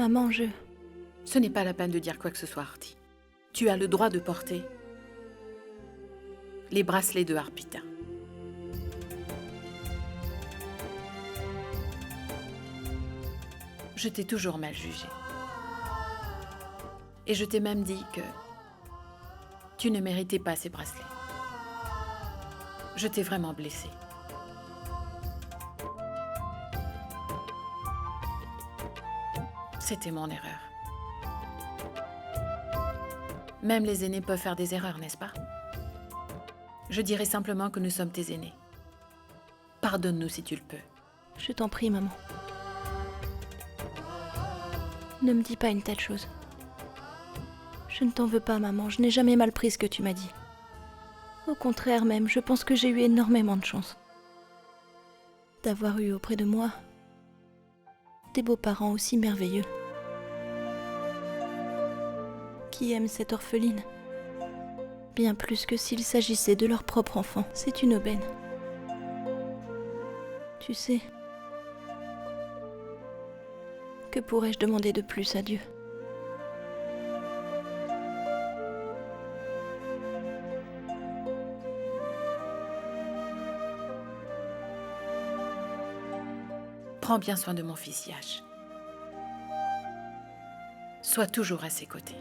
maman, Ce n'est pas la peine de dire quoi que ce soit, Artie. Tu as le droit de porter les bracelets de Harpita. Je t'ai toujours mal jugé. Et je t'ai même dit que tu ne méritais pas ces bracelets. Je t'ai vraiment blessée. C'était mon erreur. Même les aînés peuvent faire des erreurs, n'est-ce pas? Je dirais simplement que nous sommes tes aînés. Pardonne-nous si tu le peux. Je t'en prie, maman. Ne me dis pas une telle chose. Je ne t'en veux pas, maman. Je n'ai jamais mal pris ce que tu m'as dit. Au contraire même, je pense que j'ai eu énormément de chance d'avoir eu auprès de moi des beaux-parents aussi merveilleux qui aiment cette orpheline bien plus que s'il s'agissait de leur propre enfant. C'est une aubaine. Tu sais, que pourrais-je demander de plus à Dieu? Prends bien soin de mon fils Yash. Sois toujours à ses côtés.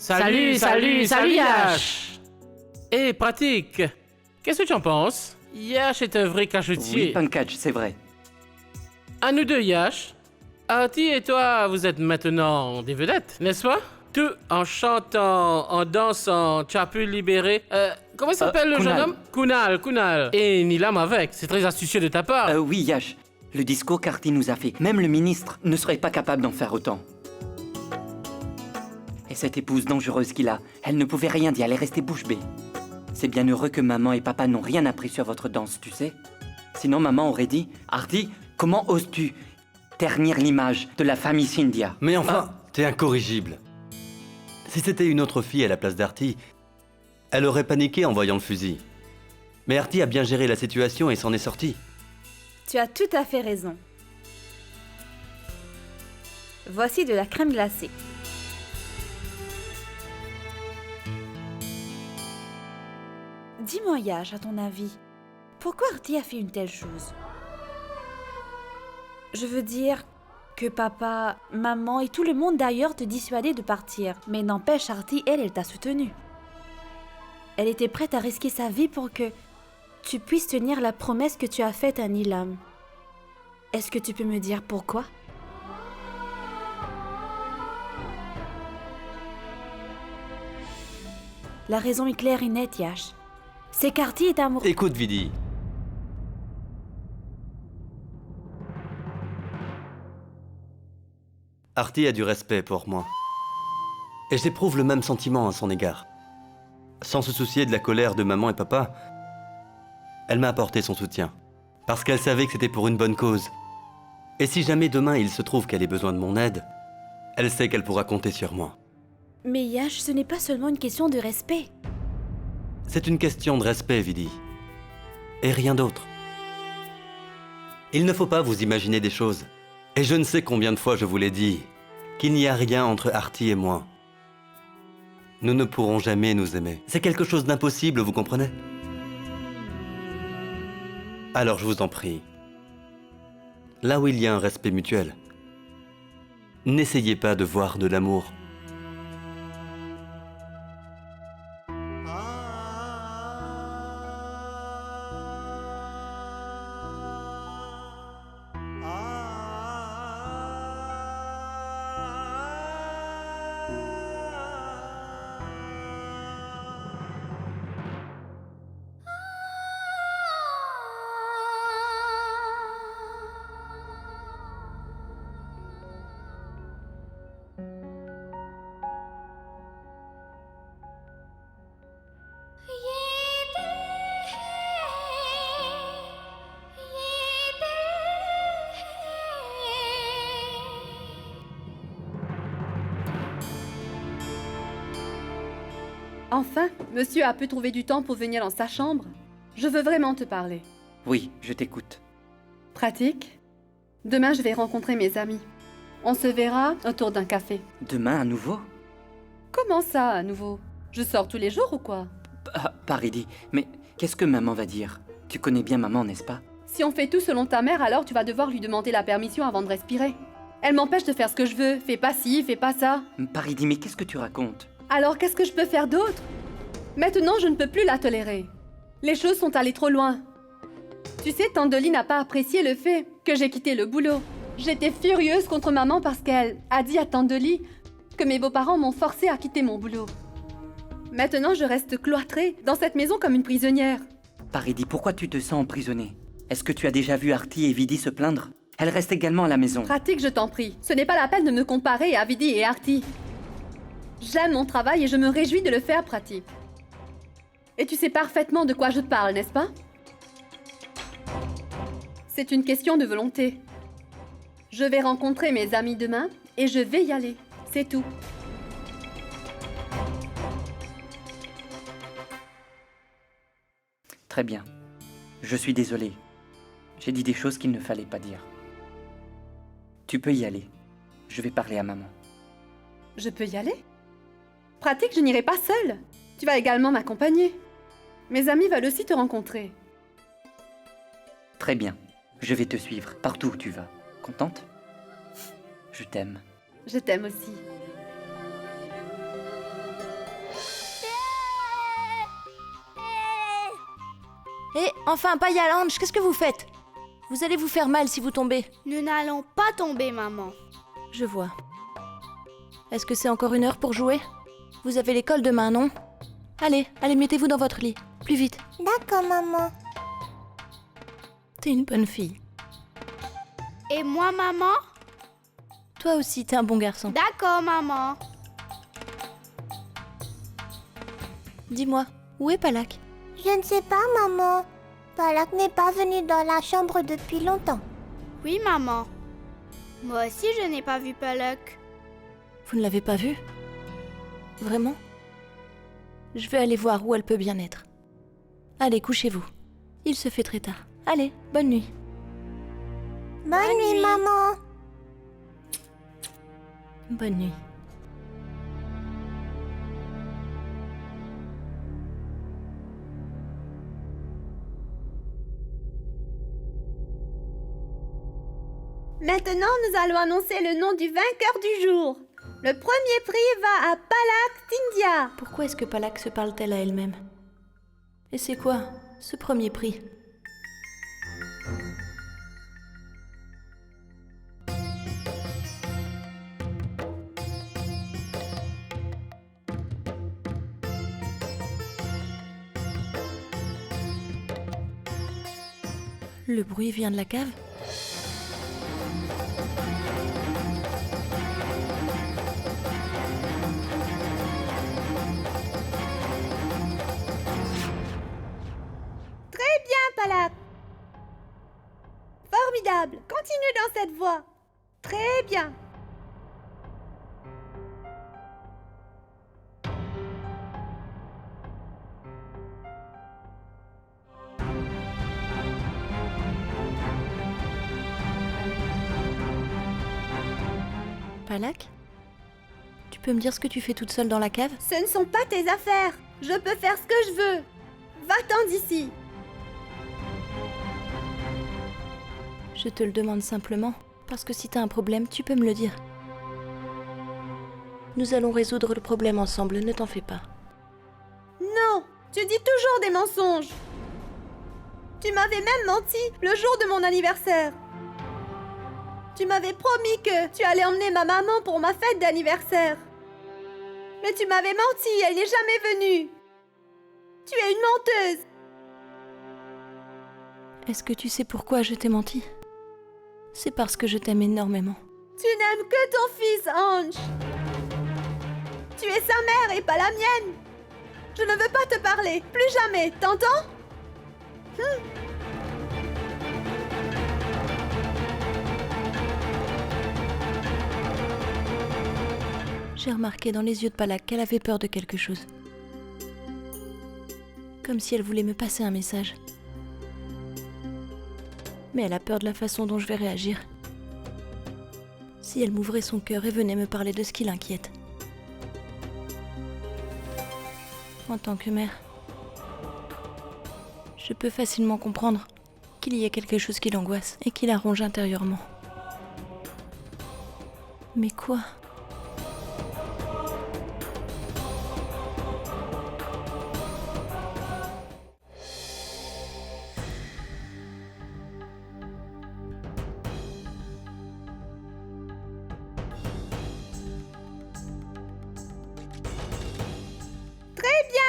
Salut Yash. Eh, pratique. Qu'est-ce que tu en penses? Yash est un vrai cachetier. Oui, Pankaj, c'est vrai. À nous deux, Yash. Artie et toi, vous êtes maintenant des vedettes, n'est-ce pas? Tout en chantant, en dansant, tu as pu libérer... comment il s'appelle le jeune homme? Kunal. Et Nilam avec, c'est très astucieux de ta part. Oui, Yash. Le discours qu'Artie nous a fait, même le ministre ne serait pas capable d'en faire autant. Et cette épouse dangereuse qu'il a, elle ne pouvait rien dire, elle est restée bouche bée. C'est bien heureux que maman et papa n'ont rien appris sur votre danse, tu sais. Sinon, maman aurait dit, Artie, comment oses-tu ternir l'image de la famille Scindia? Mais enfin, t'es incorrigible. Si c'était une autre fille à la place d'Artie, elle aurait paniqué en voyant le fusil. Mais Artie a bien géré la situation et s'en est sortie. Tu as tout à fait raison. Voici de la crème glacée. Dis-moi, Yash, à ton avis, pourquoi Artie a fait une telle chose? Je veux dire que papa, maman et tout le monde d'ailleurs te dissuadaient de partir. Mais n'empêche, Artie, elle t'a soutenue. Elle était prête à risquer sa vie pour que tu puisses tenir la promesse que tu as faite à Nilam. Est-ce que tu peux me dire pourquoi? La raison est claire et nette, Yash. C'est qu'Artie est amoureux... Écoute, Vidi. Artie a du respect pour moi. Et j'éprouve le même sentiment à son égard. Sans se soucier de la colère de maman et papa, elle m'a apporté son soutien. Parce qu'elle savait que c'était pour une bonne cause. Et si jamais demain il se trouve qu'elle ait besoin de mon aide, elle sait qu'elle pourra compter sur moi. Mais Yash, ce n'est pas seulement une question de respect. C'est une question de respect, Vidi. Et rien d'autre. Il ne faut pas vous imaginer des choses. Et je ne sais combien de fois je vous l'ai dit, qu'il n'y a rien entre Artie et moi. Nous ne pourrons jamais nous aimer. C'est quelque chose d'impossible, vous comprenez? Alors je vous en prie, là où il y a un respect mutuel, n'essayez pas de voir de l'amour. Enfin, monsieur a pu trouver du temps pour venir dans sa chambre. Je veux vraiment te parler. Oui, je t'écoute. Pratique. Demain, je vais rencontrer mes amis. On se verra autour d'un café. Demain à nouveau? Comment ça, à nouveau? Je sors tous les jours ou quoi? Paridi, mais qu'est-ce que maman va dire? Tu connais bien maman, n'est-ce pas? Si on fait tout selon ta mère, alors tu vas devoir lui demander la permission avant de respirer. Elle m'empêche de faire ce que je veux. Fais pas ci, fais pas ça. Paridi, mais qu'est-ce que tu racontes? Alors qu'est-ce que je peux faire d'autre? Maintenant, je ne peux plus la tolérer. Les choses sont allées trop loin. Tu sais, Tante Dolly n'a pas apprécié le fait que j'ai quitté le boulot. J'étais furieuse contre maman parce qu'elle a dit à Tante Dolly que mes beaux-parents m'ont forcée à quitter mon boulot. Maintenant, je reste cloîtrée dans cette maison comme une prisonnière. Paridi, pourquoi tu te sens emprisonnée? Est-ce que tu as déjà vu Artie et Vidi se plaindre? Elle reste également à la maison. Pratique, je t'en prie. Ce n'est pas la peine de me comparer à Vidi et Artie. J'aime mon travail et je me réjouis de le faire, Pratique. Et tu sais parfaitement de quoi je te parle, n'est-ce pas? C'est une question de volonté. Je vais rencontrer mes amis demain et je vais y aller. C'est tout. Très bien. Je suis désolé. J'ai dit des choses qu'il ne fallait pas dire. Tu peux y aller. Je vais parler à maman. Je peux y aller? Pratique, je n'irai pas seule. Tu vas également m'accompagner. Mes amis veulent aussi te rencontrer. Très bien. Je vais te suivre partout où tu vas. Contente? Je t'aime. Je t'aime aussi. Et enfin, Paya Lange, qu'est-ce que vous faites? Vous allez vous faire mal si vous tombez. Nous n'allons pas tomber, maman. Je vois. Est-ce que c'est encore 1 heure pour jouer? Vous avez l'école demain, non? Allez, mettez-vous dans votre lit. Plus vite. D'accord, maman. T'es une bonne fille. Et moi, maman? Toi aussi, t'es un bon garçon. D'accord, maman. Dis-moi, où est Palak? Je ne sais pas, maman. Palak n'est pas venu dans la chambre depuis longtemps. Oui, maman. Moi aussi, je n'ai pas vu Palak. Vous ne l'avez pas vue? Vraiment? Je vais aller voir où elle peut bien être. Allez, couchez-vous. Il se fait très tard. Allez, bonne nuit. Bonne nuit, maman. Bonne nuit. Maintenant, nous allons annoncer le nom du vainqueur du jour. Le premier prix va à Palak Tindia. Pourquoi est-ce que Palak se parle-t-elle à elle-même? Et c'est quoi, ce premier prix? Le bruit vient de la cave? Palak. Formidable. Continue dans cette voie. Très bien. Palak? Tu peux me dire ce que tu fais toute seule dans la cave? Ce ne sont pas tes affaires. Je peux faire ce que je veux. Va-t'en d'ici. Je te le demande simplement, parce que si t'as un problème, tu peux me le dire. Nous allons résoudre le problème ensemble, ne t'en fais pas. Non, tu dis toujours des mensonges. Tu m'avais même menti le jour de mon anniversaire. Tu m'avais promis que tu allais emmener ma maman pour ma fête d'anniversaire. Mais tu m'avais menti, elle n'est jamais venue. Tu es une menteuse. Est-ce que tu sais pourquoi je t'ai menti? C'est parce que je t'aime énormément. Tu n'aimes que ton fils, Ange. Tu es sa mère et pas la mienne. Je ne veux pas te parler, plus jamais, t'entends? J'ai remarqué dans les yeux de Palak qu'elle avait peur de quelque chose. Comme si elle voulait me passer un message. Mais elle a peur de la façon dont je vais réagir. Si elle m'ouvrait son cœur et venait me parler de ce qui l'inquiète. En tant que mère, je peux facilement comprendre qu'il y ait quelque chose qui l'angoisse et qui la ronge intérieurement. Mais quoi ?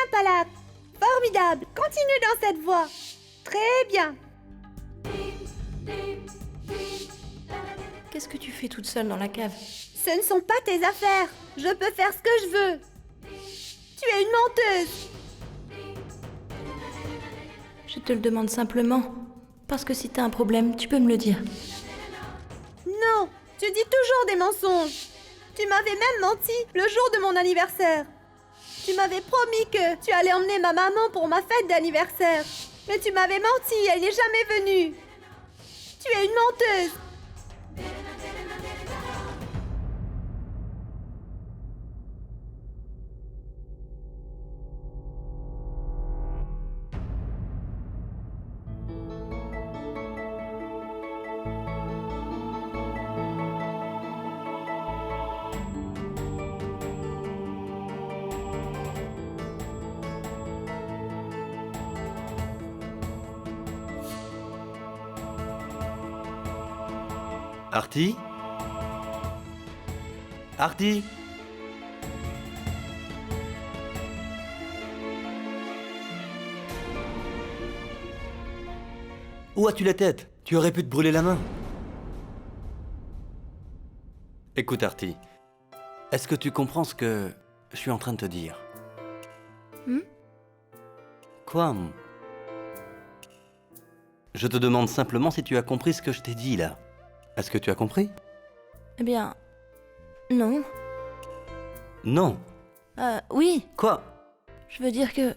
Palak, formidable. Continue dans cette voie. Très bien. Qu'est-ce que tu fais toute seule dans la cave ? Ce ne sont pas tes affaires. Je peux faire ce que je veux. Tu es une menteuse. Je te le demande simplement. Parce que si t'as un problème, tu peux me le dire. Non, tu dis toujours des mensonges. Tu m'avais même menti le jour de mon anniversaire. Tu m'avais promis que tu allais emmener ma maman pour ma fête d'anniversaire. Mais tu m'avais menti, elle n'est jamais venue. Tu es une menteuse. Artie? Artie? Où as-tu la tête? Tu aurais pu te brûler la main. Écoute, Artie, est-ce que tu comprends ce que je suis en train de te dire? Quoi? Je te demande simplement si tu as compris ce que je t'ai dit, là. Est-ce que tu as compris? Eh bien... non. Non. Oui. Quoi? Je veux dire que...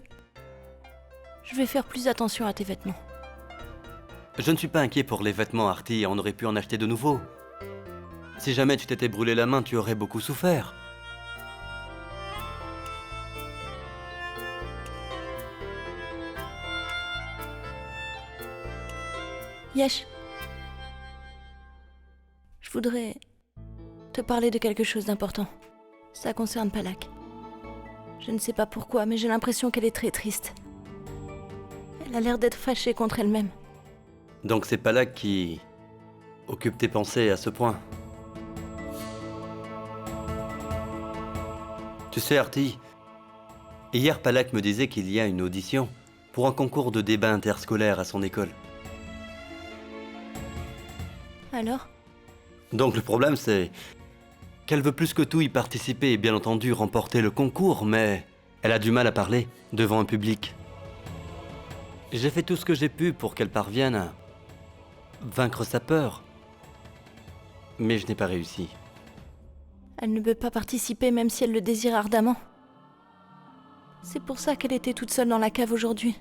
je vais faire plus attention à tes vêtements. Je ne suis pas inquiet pour les vêtements, Artie, on aurait pu en acheter de nouveaux. Si jamais tu t'étais brûlé la main, tu aurais beaucoup souffert. Yesh. Je voudrais te parler de quelque chose d'important. Ça concerne Palak. Je ne sais pas pourquoi, mais j'ai l'impression qu'elle est très triste. Elle a l'air d'être fâchée contre elle-même. Donc c'est Palak qui occupe tes pensées à ce point. Tu sais, Artie, hier Palak me disait qu'il y a une audition pour un concours de débat interscolaire à son école. Alors ? Donc le problème c'est qu'elle veut plus que tout y participer et bien entendu remporter le concours, mais elle a du mal à parler devant un public. J'ai fait tout ce que j'ai pu pour qu'elle parvienne à vaincre sa peur, mais je n'ai pas réussi. Elle ne peut pas participer même si elle le désire ardemment. C'est pour ça qu'elle était toute seule dans la cave aujourd'hui.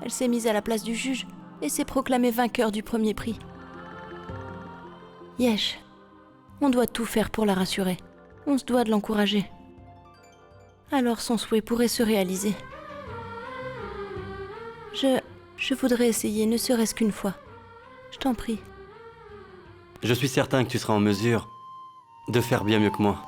Elle s'est mise à la place du juge et s'est proclamée vainqueur du premier prix. Yesh, on doit tout faire pour la rassurer. On se doit de l'encourager. Alors son souhait pourrait se réaliser. Je voudrais essayer, ne serait-ce qu'une fois. Je t'en prie. Je suis certain que tu seras en mesure de faire bien mieux que moi.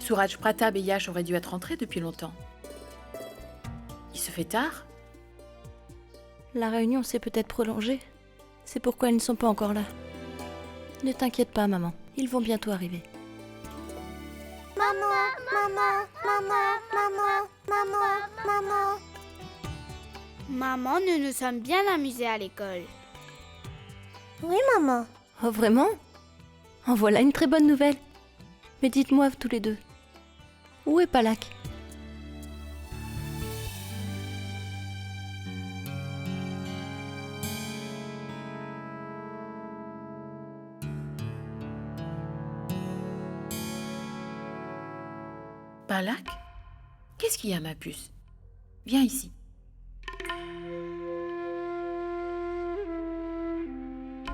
Suraj Pratap et Yash auraient dû être rentrés depuis longtemps. Il se fait tard. La réunion s'est peut-être prolongée. C'est pourquoi ils ne sont pas encore là. Ne t'inquiète pas, maman. Ils vont bientôt arriver. Maman, maman, maman, maman, maman, maman. Maman, nous nous sommes bien amusés à l'école. Oui, maman. Oh, vraiment? En voilà une très bonne nouvelle. Mais dites-moi tous les deux, où est Palak? Palak? Qu'est-ce qu'il y a, ma puce? Viens ici.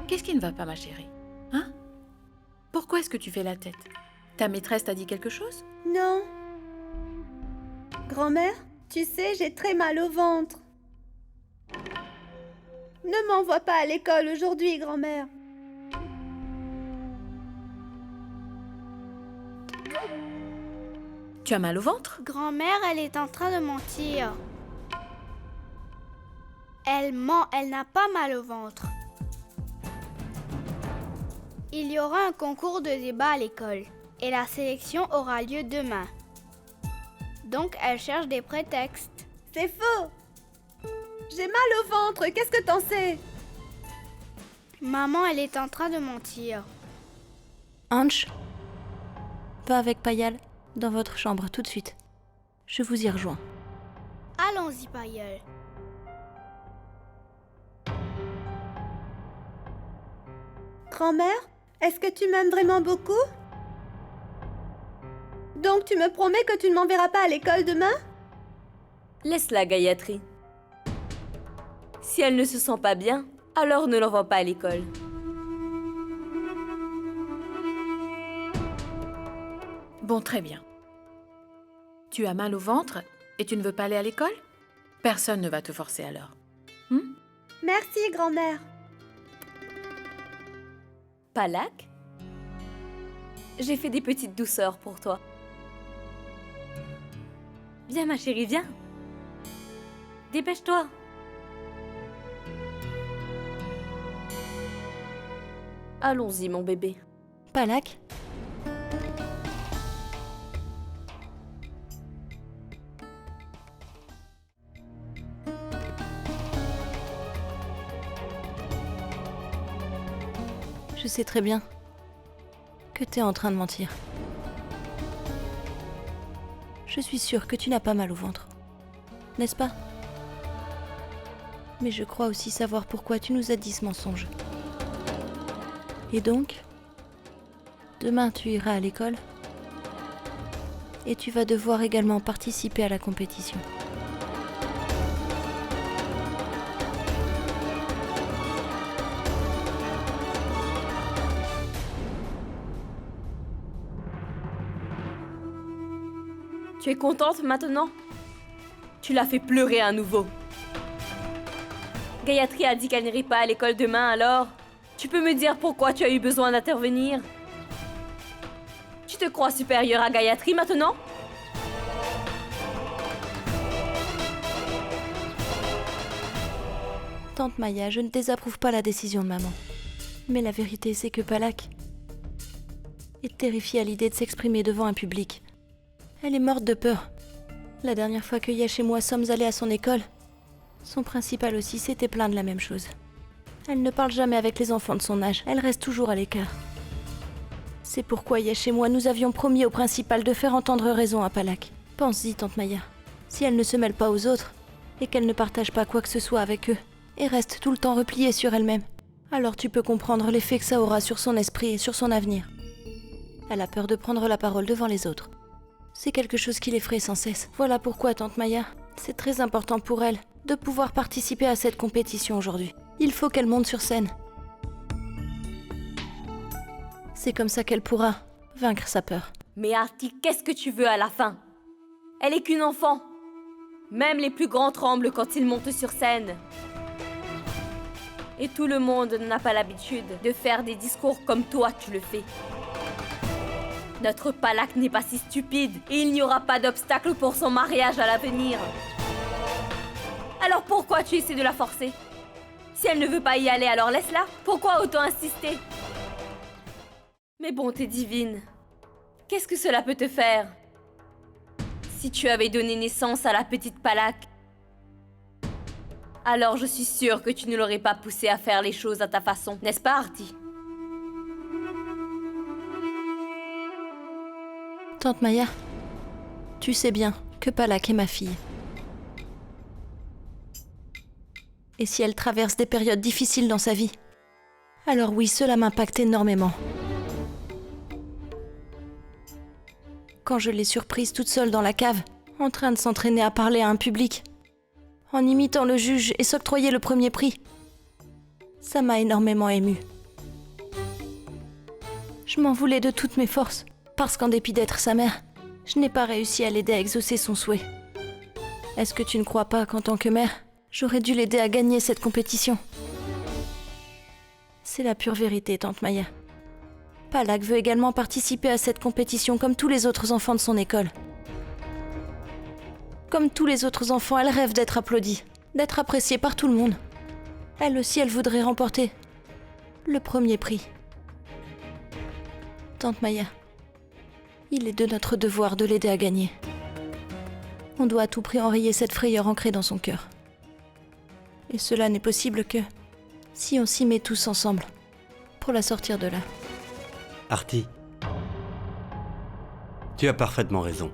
Qu'est-ce qui ne va pas, ma chérie? Hein? Pourquoi est-ce que tu fais la tête? Ta maîtresse t'a dit quelque chose? Non. Grand-mère, tu sais, j'ai très mal au ventre. Ne m'envoie pas à l'école aujourd'hui, grand-mère. Tu as mal au ventre? Grand-mère, elle est en train de mentir. Elle ment, elle n'a pas mal au ventre. Il y aura un concours de débat à l'école et la sélection aura lieu demain. Donc elle cherche des prétextes. C'est faux. J'ai mal au ventre, qu'est-ce que t'en sais? Maman, elle est en train de mentir. Ange, va avec Payal dans votre chambre tout de suite. Je vous y rejoins. Allons-y, Payal. Grand-mère, est-ce que tu m'aimes vraiment beaucoup? Donc tu me promets que tu ne m'enverras pas à l'école demain? Laisse-la, Gayatri. Si elle ne se sent pas bien, alors ne l'envoie pas à l'école. Bon, très bien. Tu as mal au ventre et tu ne veux pas aller à l'école? Personne ne va te forcer alors. Merci, grand-mère. Palak? J'ai fait des petites douceurs pour toi. Viens, ma chérie, viens. Dépêche-toi. Allons-y, mon bébé. Palak? Je sais très bien que t'es en train de mentir. Je suis sûre que tu n'as pas mal au ventre, n'est-ce pas? Mais je crois aussi savoir pourquoi tu nous as dit ce mensonge. Et donc, demain tu iras à l'école et tu vas devoir également participer à la compétition. Tu es contente maintenant? Tu l'as fait pleurer à nouveau. Gayatri a dit qu'elle n'irait pas à l'école demain, alors tu peux me dire pourquoi tu as eu besoin d'intervenir? Tu te crois supérieure à Gayatri maintenant? Tante Maya, je ne désapprouve pas la décision de maman. Mais la vérité, c'est que Palak est terrifiée à l'idée de s'exprimer devant un public. Elle est morte de peur. La dernière fois que Yash et moi sommes allés à son école, son principal aussi s'était plaint de la même chose. Elle ne parle jamais avec les enfants de son âge, elle reste toujours à l'écart. C'est pourquoi Yash et moi nous avions promis au principal de faire entendre raison à Palak. Pense-y, tante Maya. Si elle ne se mêle pas aux autres, et qu'elle ne partage pas quoi que ce soit avec eux, et reste tout le temps repliée sur elle-même, alors tu peux comprendre l'effet que ça aura sur son esprit et sur son avenir. Elle a peur de prendre la parole devant les autres. C'est quelque chose qui l'effraie sans cesse. Voilà pourquoi, tante Maya, c'est très important pour elle de pouvoir participer à cette compétition aujourd'hui. Il faut qu'elle monte sur scène. C'est comme ça qu'elle pourra vaincre sa peur. Mais Arti, qu'est-ce que tu veux à la fin? Elle est qu'une enfant. Même les plus grands tremblent quand ils montent sur scène. Et tout le monde n'a pas l'habitude de faire des discours comme toi tu le fais. Notre Palak n'est pas si stupide et il n'y aura pas d'obstacle pour son mariage à l'avenir. Alors pourquoi tu essaies de la forcer? Si elle ne veut pas y aller, alors laisse-la. Pourquoi autant insister? Mais bonté divine, qu'est-ce que cela peut te faire? Si tu avais donné naissance à la petite Palak, Alors je suis sûre que tu ne l'aurais pas poussé à faire les choses à ta façon, n'est-ce pas, Artie? Tante Maya, tu sais bien que Palak est ma fille. Et si elle traverse des périodes difficiles dans sa vie, alors oui, cela m'impacte énormément. Quand je l'ai surprise toute seule dans la cave, en train de s'entraîner à parler à un public, en imitant le juge et s'octroyer le premier prix, ça m'a énormément émue. Je m'en voulais de toutes mes forces, parce qu'en dépit d'être sa mère, je n'ai pas réussi à l'aider à exaucer son souhait. Est-ce que tu ne crois pas qu'en tant que mère, j'aurais dû l'aider à gagner cette compétition? C'est la pure vérité, tante Maya. Palak veut également participer à cette compétition comme tous les autres enfants de son école. Comme tous les autres enfants, elle rêve d'être applaudie, d'être appréciée par tout le monde. Elle aussi, elle voudrait remporter le premier prix. Tante Maya, il est de notre devoir de l'aider à gagner. On doit à tout prix enrayer cette frayeur ancrée dans son cœur. Et cela n'est possible que si on s'y met tous ensemble pour la sortir de là. Artie, tu as parfaitement raison.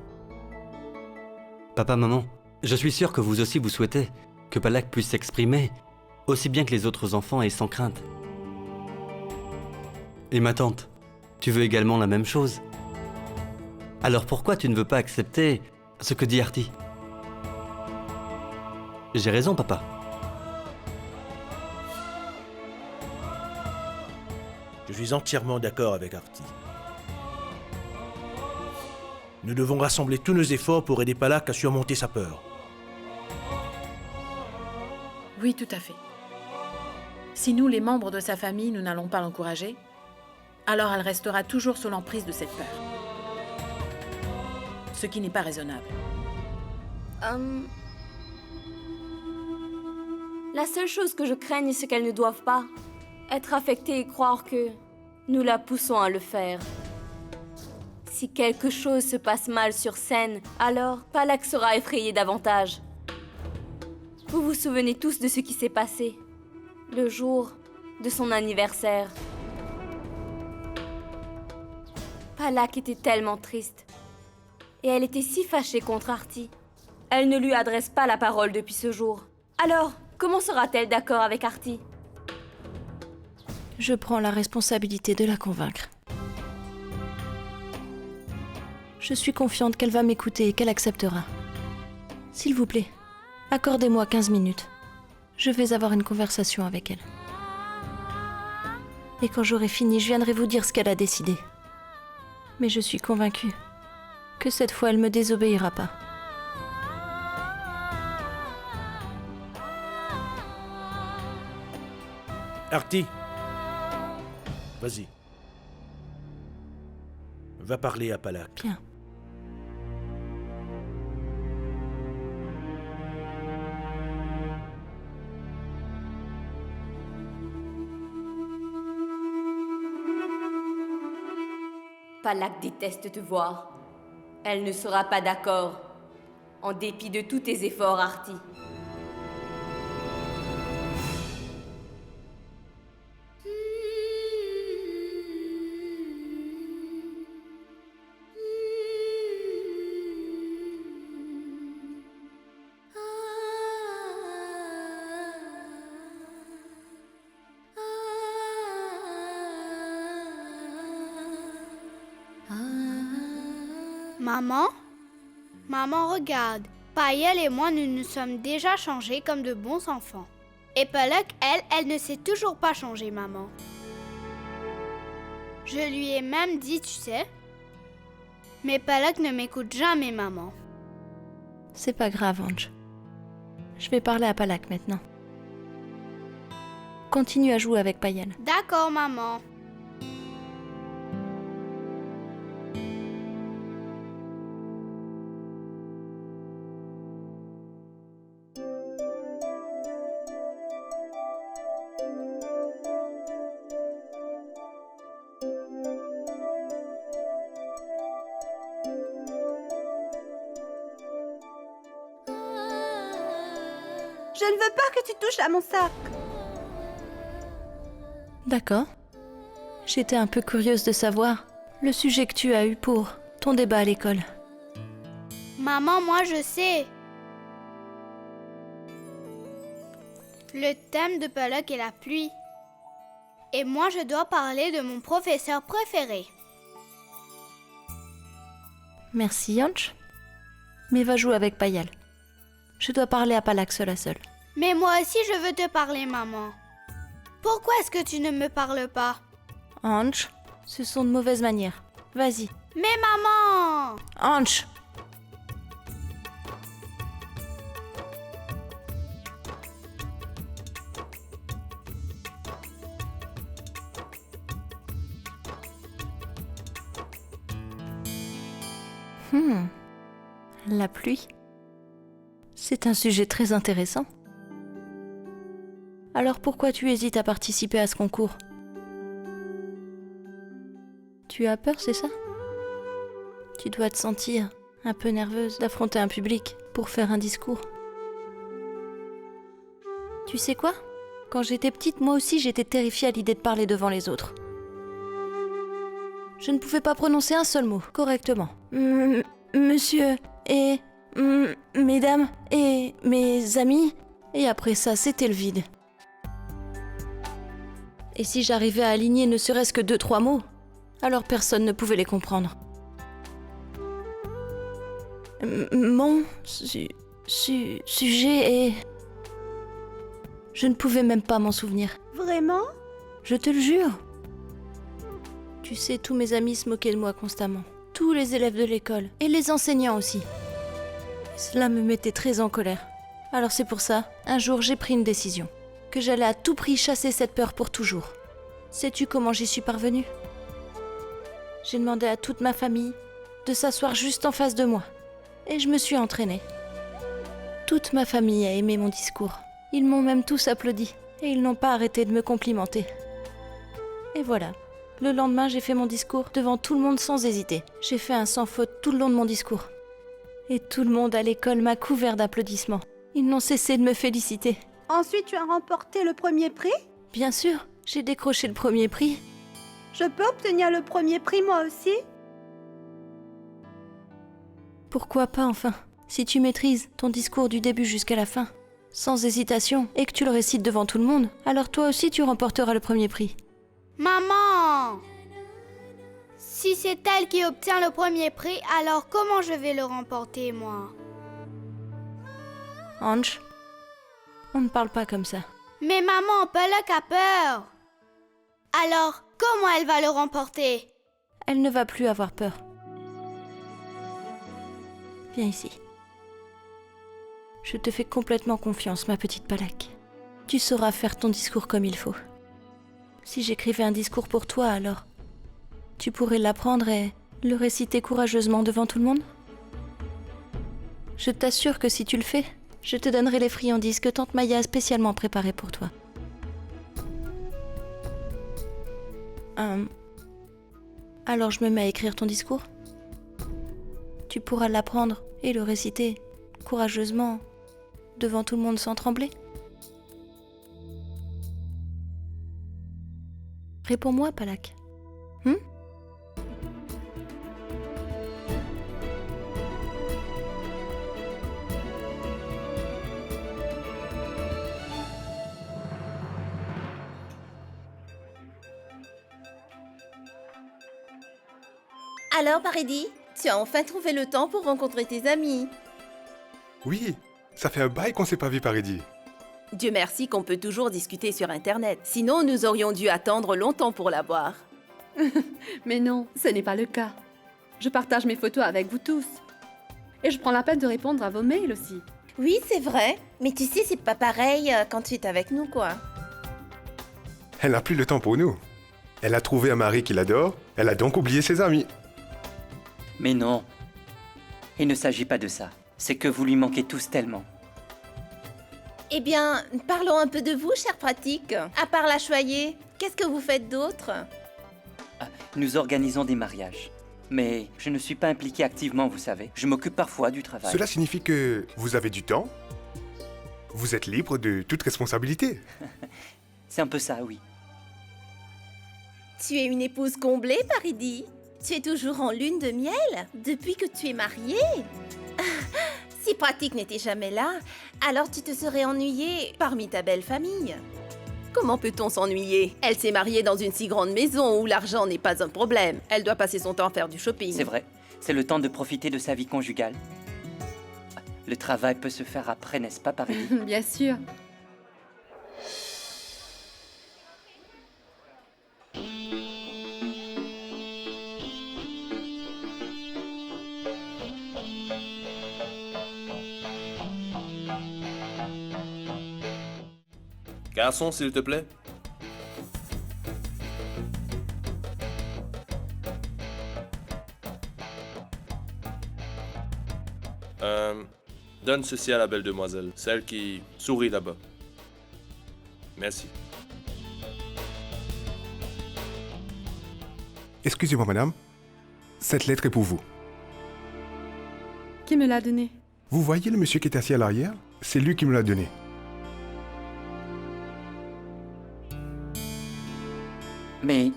Papa, maman, je suis sûr que vous aussi vous souhaitez que Palak puisse s'exprimer aussi bien que les autres enfants et sans crainte. Et ma tante, tu veux également la même chose. Alors pourquoi tu ne veux pas accepter ce que dit Artie? J'ai raison, papa. Je suis entièrement d'accord avec Artie. Nous devons rassembler tous nos efforts pour aider Palak à surmonter sa peur. Oui, tout à fait. Si nous, les membres de sa famille, nous n'allons pas l'encourager, alors elle restera toujours sous l'emprise de cette peur. Ce qui n'est pas raisonnable. La seule chose que je craigne, c'est qu'elles ne doivent pas être affectées et croire que nous la poussons à le faire. Si quelque chose se passe mal sur scène, alors Palak sera effrayé davantage. Vous vous souvenez tous de ce qui s'est passé le jour de son anniversaire. Palak était tellement triste. Et elle était si fâchée contre Artie. Elle ne lui adresse pas la parole depuis ce jour. Alors, comment sera-t-elle d'accord avec Artie? Je prends la responsabilité de la convaincre. Je suis confiante qu'elle va m'écouter et qu'elle acceptera. S'il vous plaît, accordez-moi 15 minutes. Je vais avoir une conversation avec elle. Et quand j'aurai fini, je viendrai vous dire ce qu'elle a décidé. Mais je suis convaincue que cette fois, elle me désobéira pas. Artie, vas-y. Va parler à Palak. Bien. Palak déteste te voir. Elle ne sera pas d'accord, en dépit de tous tes efforts, Artie. Maman? Maman, regarde. Payel et moi, nous nous sommes déjà changés comme de bons enfants. Et Palak, elle ne s'est toujours pas changée, maman. Je lui ai même dit, tu sais. Mais Palak ne m'écoute jamais, maman. C'est pas grave, Ange. Je vais parler à Palak maintenant. Continue à jouer avec Payel. D'accord, maman. Je ne veux pas que tu touches à mon sac. D'accord. J'étais un peu curieuse de savoir le sujet que tu as eu pour ton débat à l'école. Maman, moi je sais. Le thème de Pollock est la pluie. Et moi je dois parler de mon professeur préféré. Merci, Yanch. Mais va jouer avec Payal. Je dois parler à Palak seul à seul. Mais moi aussi je veux te parler, maman. Pourquoi est-ce que tu ne me parles pas? Ange, ce sont de mauvaises manières. Vas-y. Mais maman! Ange! La pluie. C'est un sujet très intéressant. Alors pourquoi tu hésites à participer à ce concours? Tu as peur, c'est ça? Tu dois te sentir un peu nerveuse d'affronter un public pour faire un discours. Tu sais quoi? Quand j'étais petite, moi aussi j'étais terrifiée à l'idée de parler devant les autres. Je ne pouvais pas prononcer un seul mot correctement. Monsieur et mesdames et mes amis. Et après ça, c'était le vide. Et si j'arrivais à aligner ne serait-ce que 2-3 mots, alors personne ne pouvait les comprendre. Mon sujet est... Je ne pouvais même pas m'en souvenir. Vraiment? Je te le jure. Tu sais, tous mes amis se moquaient de moi constamment. Tous les élèves de l'école. Et les enseignants aussi. Cela me mettait très en colère. Alors c'est pour ça, un jour j'ai pris une décision. Que j'allais à tout prix chasser cette peur pour toujours. Sais-tu comment j'y suis parvenue? J'ai demandé à toute ma famille de s'asseoir juste en face de moi. Et je me suis entraînée. Toute ma famille a aimé mon discours. Ils m'ont même tous applaudi. Et ils n'ont pas arrêté de me complimenter. Et voilà. Le lendemain, j'ai fait mon discours devant tout le monde sans hésiter. J'ai fait un sans faute tout le long de mon discours. Et tout le monde à l'école m'a couvert d'applaudissements. Ils n'ont cessé de me féliciter. Ensuite, tu as remporté le premier prix? Bien sûr, j'ai décroché le premier prix. Je peux obtenir le premier prix moi aussi? Pourquoi pas enfin? Si tu maîtrises ton discours du début jusqu'à la fin, sans hésitation, et que tu le récites devant tout le monde, alors toi aussi tu remporteras le premier prix. Maman! Si c'est elle qui obtient le premier prix, alors comment je vais le remporter, moi? Ange, on ne parle pas comme ça. Mais maman, Pollock a peur. Alors, comment elle va le remporter? Elle ne va plus avoir peur. Viens ici. Je te fais complètement confiance, ma petite Palak. Tu sauras faire ton discours comme il faut. Si j'écrivais un discours pour toi, alors tu pourrais l'apprendre et le réciter courageusement devant tout le monde? Je t'assure que si tu le fais, je te donnerai les friandises que tante Maya a spécialement préparées pour toi. Alors je me mets à écrire ton discours? Tu pourras l'apprendre et le réciter courageusement devant tout le monde sans trembler? Réponds-moi, Palak. Alors, Paridi, tu as enfin trouvé le temps pour rencontrer tes amis. Oui, ça fait un bail qu'on s'est pas vu, Paridi. Dieu merci qu'on peut toujours discuter sur Internet. Sinon, nous aurions dû attendre longtemps pour la voir. Mais non, ce n'est pas le cas. Je partage mes photos avec vous tous. Et je prends la peine de répondre à vos mails aussi. Oui, c'est vrai. Mais tu sais, c'est pas pareil quand tu es avec nous, quoi. Elle n'a plus le temps pour nous. Elle a trouvé un mari qui l'adore, elle a donc oublié ses amis. Mais non. Il ne s'agit pas de ça. C'est que vous lui manquez tous tellement. Eh bien, parlons un peu de vous, cher pratique. À part la choyer, qu'est-ce que vous faites d'autre? Nous organisons des mariages. Mais je ne suis pas impliqué activement, vous savez. Je m'occupe parfois du travail. Cela signifie que vous avez du temps? Vous êtes libre de toute responsabilité. C'est un peu ça, oui. Tu es une épouse comblée, Paridi. Tu es toujours en lune de miel depuis que tu es mariée. Si Pratique n'était jamais là, alors tu te serais ennuyée parmi ta belle famille. Comment peut-on s'ennuyer? Elle s'est mariée dans une si grande maison où l'argent n'est pas un problème. Elle doit passer son temps à faire du shopping. C'est vrai, c'est le temps de profiter de sa vie conjugale. Le travail peut se faire après, n'est-ce pas, Paridi? Bien sûr. Garçon, s'il te plaît. Donne ceci à la belle demoiselle, celle qui sourit là-bas. Merci. Excusez-moi, madame. Cette lettre est pour vous. Qui me l'a donné? Vous voyez le monsieur qui est assis à l'arrière? C'est lui qui me l'a donné. Mais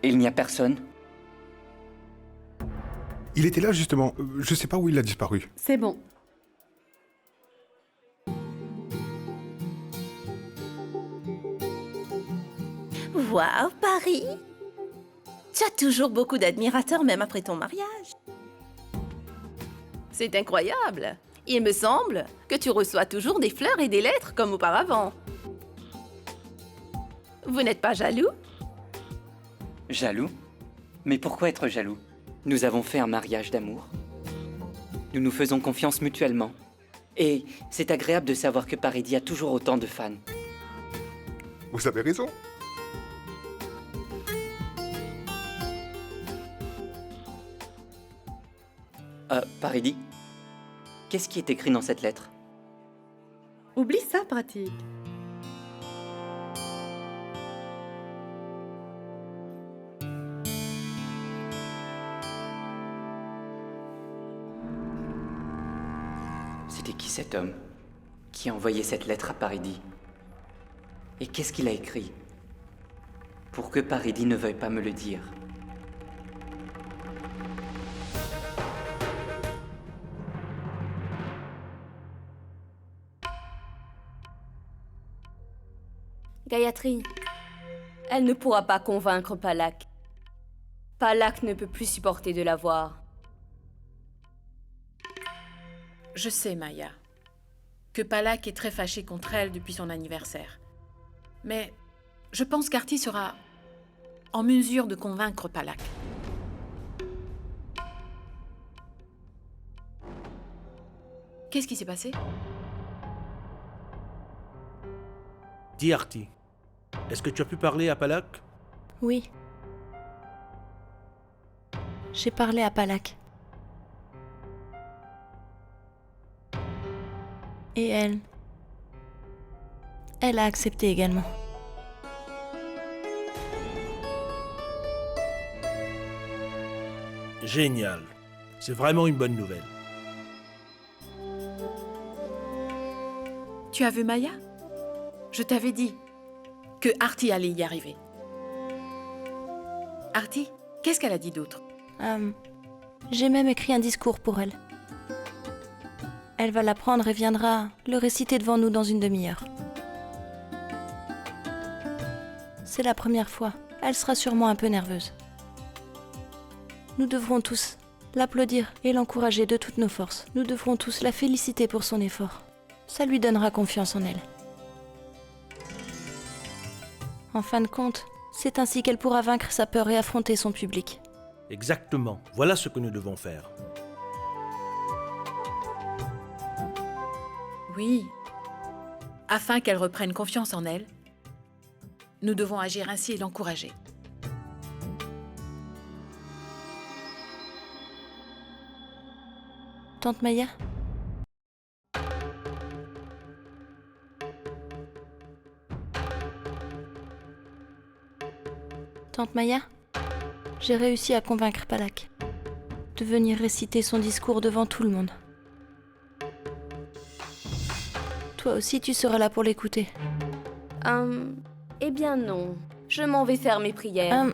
il n'y a personne. Il était là, justement. Je sais pas où il a disparu. C'est bon. Waouh, Paris! Tu as toujours beaucoup d'admirateurs, même après ton mariage. C'est incroyable. Il me semble que tu reçois toujours des fleurs et des lettres comme auparavant. Vous n'êtes pas jaloux? Jaloux? Mais pourquoi être jaloux? Nous avons fait un mariage d'amour. Nous nous faisons confiance mutuellement. Et c'est agréable de savoir que Paridi a toujours autant de fans. Vous avez raison. Paridi, qu'est-ce qui est écrit dans cette lettre? Oublie ça, Pratique. C'était qui cet homme qui a envoyé cette lettre à Paridi? Et qu'est-ce qu'il a écrit? Pour que Paridi ne veuille pas me le dire. Gayatri, elle ne pourra pas convaincre Palak. Palak ne peut plus supporter de la voir. Je sais, Maya, que Palak est très fâché contre elle depuis son anniversaire. Mais je pense qu'Arti sera en mesure de convaincre Palak. Qu'est-ce qui s'est passé? Dis Arti, est-ce que tu as pu parler à Palak? Oui. J'ai parlé à Palak. Et elle a accepté également. Génial. C'est vraiment une bonne nouvelle. Tu as vu Maya? Je t'avais dit que Arti allait y arriver. Arti, qu'est-ce qu'elle a dit d'autre? J'ai même écrit un discours pour elle. Elle va l'apprendre et viendra le réciter devant nous dans une demi-heure. C'est la première fois. Elle sera sûrement un peu nerveuse. Nous devrons tous l'applaudir et l'encourager de toutes nos forces. Nous devrons tous la féliciter pour son effort. Ça lui donnera confiance en elle. En fin de compte, c'est ainsi qu'elle pourra vaincre sa peur et affronter son public. Exactement. Voilà ce que nous devons faire. Oui. Afin qu'elle reprenne confiance en elle, nous devons agir ainsi et l'encourager. Tante Maya? Tante Maya? J'ai réussi à convaincre Palak de venir réciter son discours devant tout le monde. Toi aussi, tu seras là pour l'écouter. Eh bien non. Je m'en vais faire mes prières.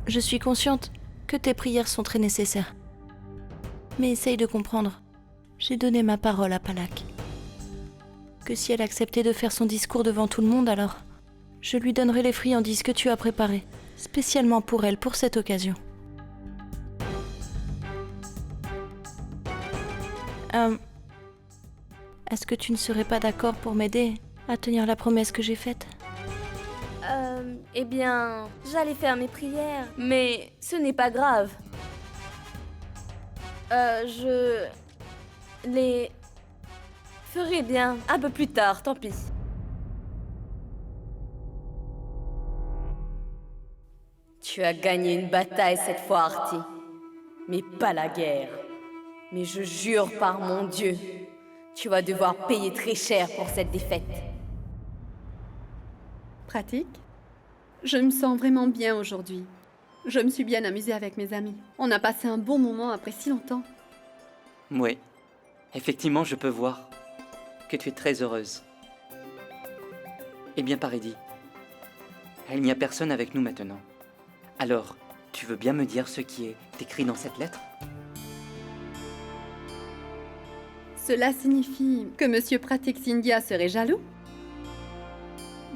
Je suis consciente que tes prières sont très nécessaires. Mais essaye de comprendre. J'ai donné ma parole à Palak. Que si elle acceptait de faire son discours devant tout le monde, alors je lui donnerai les friandises que tu as préparées, spécialement pour elle, pour cette occasion. Est-ce que tu ne serais pas d'accord pour m'aider à tenir la promesse que j'ai faite? Eh bien, j'allais faire mes prières, mais ce n'est pas grave. Je les ferai bien un peu plus tard, tant pis. Tu as gagné une bataille cette fois, Artie, mais pas la guerre. Mais je jure par mon Dieu, tu vas devoir payer très cher pour cette défaite. Pratique? Je me sens vraiment bien aujourd'hui. Je me suis bien amusée avec mes amis. On a passé un bon moment après si longtemps. Oui, effectivement, je peux voir que tu es très heureuse. Eh bien, Paridi, il n'y a personne avec nous maintenant. Alors, tu veux bien me dire ce qui est écrit dans cette lettre? Cela signifie que Monsieur Pratik Scindia serait jaloux?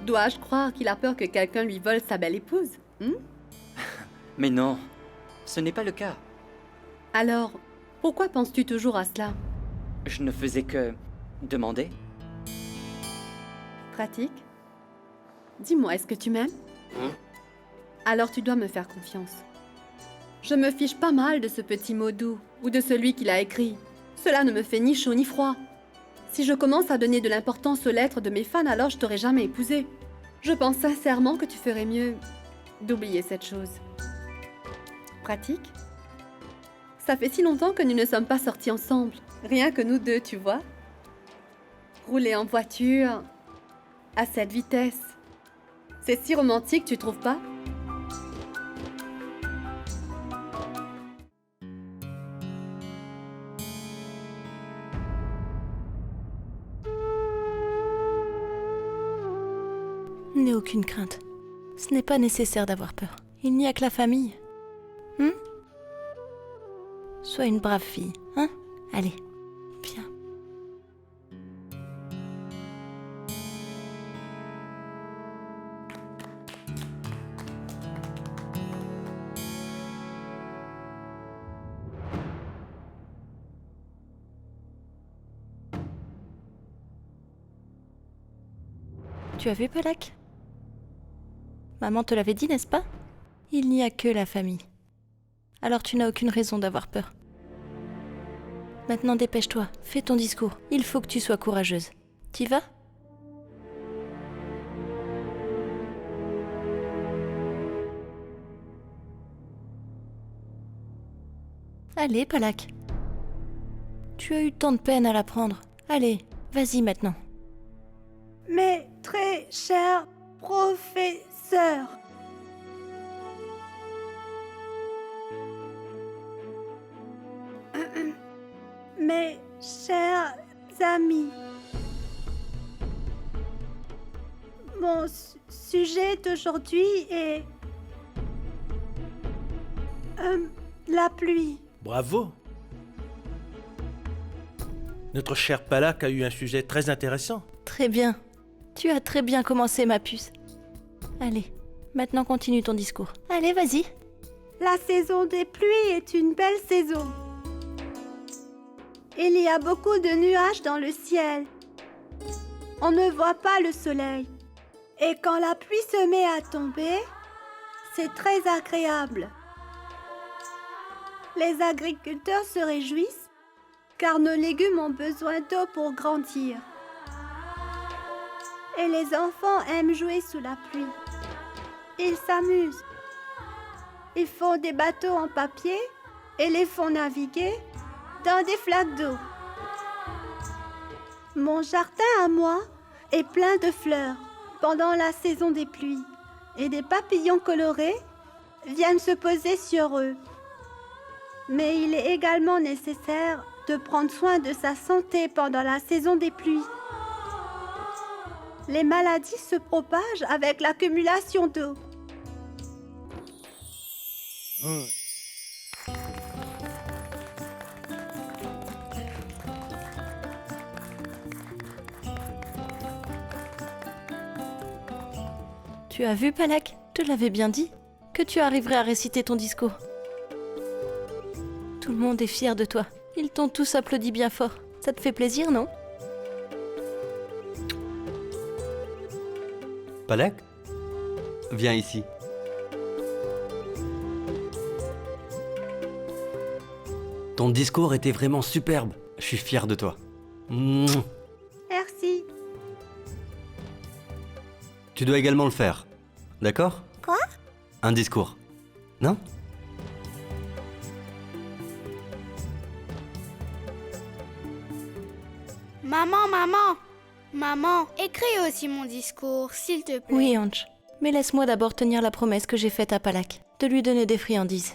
Dois-je croire qu'il a peur que quelqu'un lui vole sa belle épouse? Mais non, ce n'est pas le cas. Alors, pourquoi penses-tu toujours à cela? Je ne faisais que demander. Pratik? Dis-moi, est-ce que tu m'aimes? Alors tu dois me faire confiance. Je me fiche pas mal de ce petit mot doux ou de celui qu'il a écrit. Cela ne me fait ni chaud ni froid. Si je commence à donner de l'importance aux lettres de mes fans, alors je t'aurais jamais épousé. Je pense sincèrement que tu ferais mieux d'oublier cette chose. Pratique? Ça fait si longtemps que nous ne sommes pas sortis ensemble. Rien que nous deux, tu vois. Rouler en voiture à cette vitesse. C'est si romantique, tu trouves pas? N'aie aucune crainte. Ce n'est pas nécessaire d'avoir peur. Il n'y a que la famille. Sois une brave fille, hein? Allez, viens. Tu as vu, Palak? Maman te l'avait dit, n'est-ce pas? Il n'y a que la famille. Alors tu n'as aucune raison d'avoir peur. Maintenant dépêche-toi, fais ton discours. Il faut que tu sois courageuse. T'y vas? Allez, Palak. Tu as eu tant de peine à l'apprendre. Allez, vas-y maintenant. Mes très chers professeurs, mes chers amis, mon sujet d'aujourd'hui est la pluie. Bravo! Notre cher Palak a eu un sujet très intéressant. Très bien. Tu as très bien commencé, ma puce. Allez, maintenant continue ton discours. Allez, vas-y. La saison des pluies est une belle saison. Il y a beaucoup de nuages dans le ciel. On ne voit pas le soleil. Et quand la pluie se met à tomber, c'est très agréable. Les agriculteurs se réjouissent car nos légumes ont besoin d'eau pour grandir. Et les enfants aiment jouer sous la pluie. Ils s'amusent. Ils font des bateaux en papier et les font naviguer dans des flaques d'eau. Mon jardin à moi est plein de fleurs pendant la saison des pluies et des papillons colorés viennent se poser sur eux. Mais il est également nécessaire de prendre soin de sa santé pendant la saison des pluies. Les maladies se propagent avec l'accumulation d'eau. Tu as vu, Palak? Je te l'avais bien dit, que tu arriverais à réciter ton discours. Tout le monde est fier de toi. Ils t'ont tous applaudi bien fort. Ça te fait plaisir, non? Palak, viens ici. Ton discours était vraiment superbe. Je suis fier de toi. Mouah. Merci. Tu dois également le faire. D'accord? Quoi? Un discours. Non? Maman, écris aussi mon discours, s'il te plaît. Oui, Ange. Mais laisse-moi d'abord tenir la promesse que j'ai faite à Palak, de lui donner des friandises.